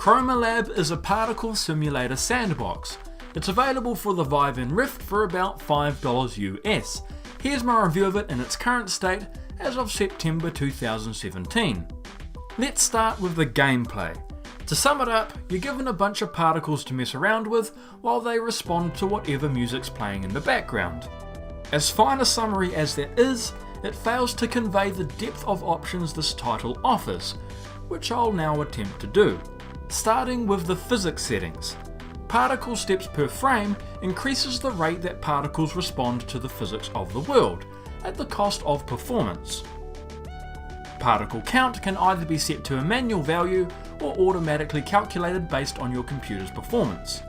Chroma Lab is a particle simulator sandbox. It's available for the Vive and Rift for about $5 US. Here's my review of it in its current state as of September 2017. Let's start with the gameplay. To sum it up, you're given a bunch of particles to mess around with while they respond to whatever music's playing in the background. As fine a summary as there is, it fails to convey the depth of options this title offers, which I'll now attempt to do. Starting with the physics settings. Particle steps per frame increases the rate that particles respond to the physics of the world, at the cost of performance. Particle count can either be set to a manual value or automatically calculated based on your computer's performance.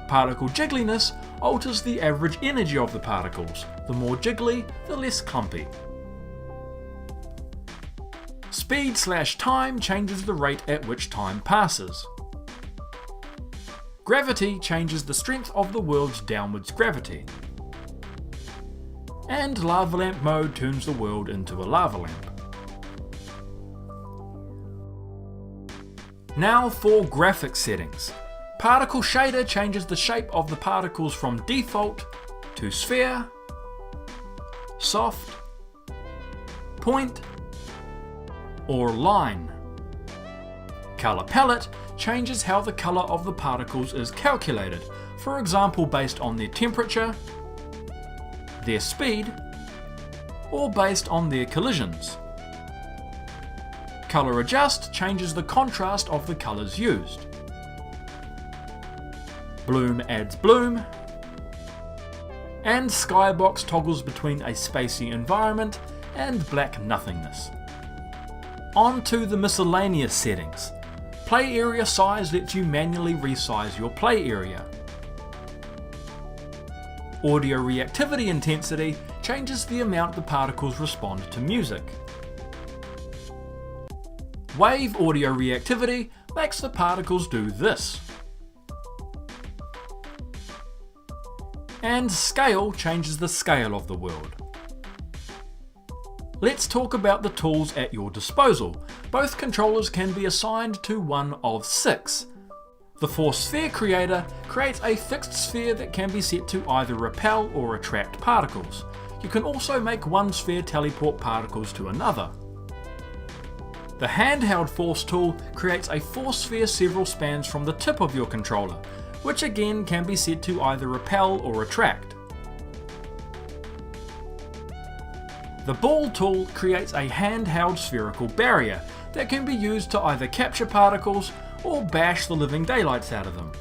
Particle jiggliness alters the average energy of the particles. The more jiggly, the less clumpy. Speed/time changes the rate at which time passes. Gravity changes the strength of the world's downwards gravity. And lava lamp mode turns the world into a lava lamp. Now for graphics settings. Particle shader changes the shape of the particles from default to sphere, soft, point, or line. Color palette changes how the color of the particles is calculated, for example based on their temperature, their speed, or based on their collisions. Color adjust changes the contrast of the colors used. Bloom adds bloom, and skybox toggles between a spacey environment and black nothingness. On to the miscellaneous settings. Play area size lets you manually resize your play area. Audio reactivity intensity changes the amount the particles respond to music. Wave audio reactivity makes the particles do this. And scale changes the scale of the world. Let's talk about the tools at your disposal. Both controllers can be assigned to one of 6. The Force Sphere Creator creates a fixed sphere that can be set to either repel or attract particles. You can also make one sphere teleport particles to another. The Handheld Force tool creates a force sphere several spans from the tip of your controller, which again can be set to either repel or attract. The Ball tool creates a handheld spherical barrier that can be used to either capture particles or bash the living daylights out of them.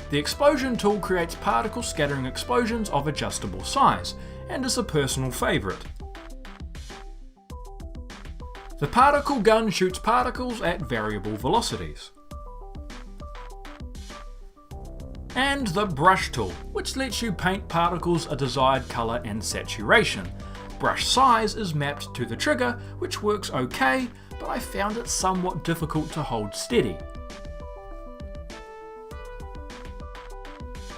The Explosion tool creates particle scattering explosions of adjustable size and is a personal favourite. The Particle Gun shoots particles at variable velocities. And the Brush tool, which lets you paint particles a desired colour and saturation. Brush size is mapped to the trigger, which works okay, but I found it somewhat difficult to hold steady.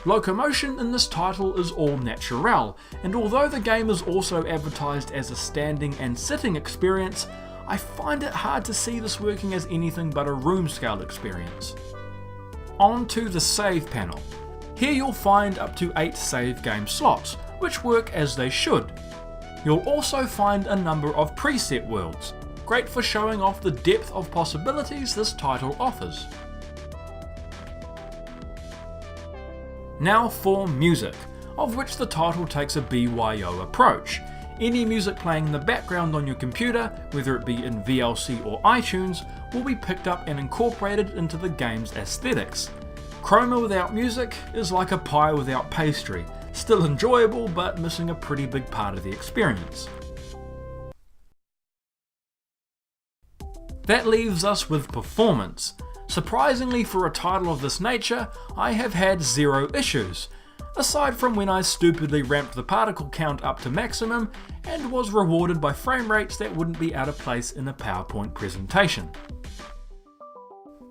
Locomotion in this title is all natural, and although the game is also advertised as a standing and sitting experience, I find it hard to see this working as anything but a room scale experience. On to the save panel. Here you'll find up to 8 save game slots, which work as they should. You'll also find a number of preset worlds, great for showing off the depth of possibilities this title offers. Now for music, of which the title takes a BYO approach. Any music playing in the background on your computer, whether it be in VLC or iTunes, will be picked up and incorporated into the game's aesthetics. Chroma without music is like a pie without pastry, still enjoyable but missing a pretty big part of the experience. That leaves us with performance. Surprisingly for a title of this nature, I have had 0 issues, aside from when I stupidly ramped the particle count up to maximum and was rewarded by frame rates that wouldn't be out of place in a PowerPoint presentation.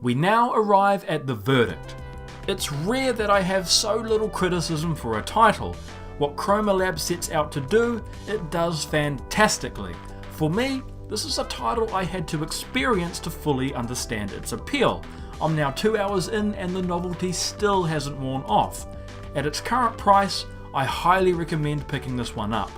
We now arrive at the verdict. It's rare that I have so little criticism for a title. What Chroma Lab sets out to do, it does fantastically. For me, This is a title I had to experience to fully understand its appeal. I'm now 2 hours in and the novelty still hasn't worn off. At its current price, I highly recommend picking this one up.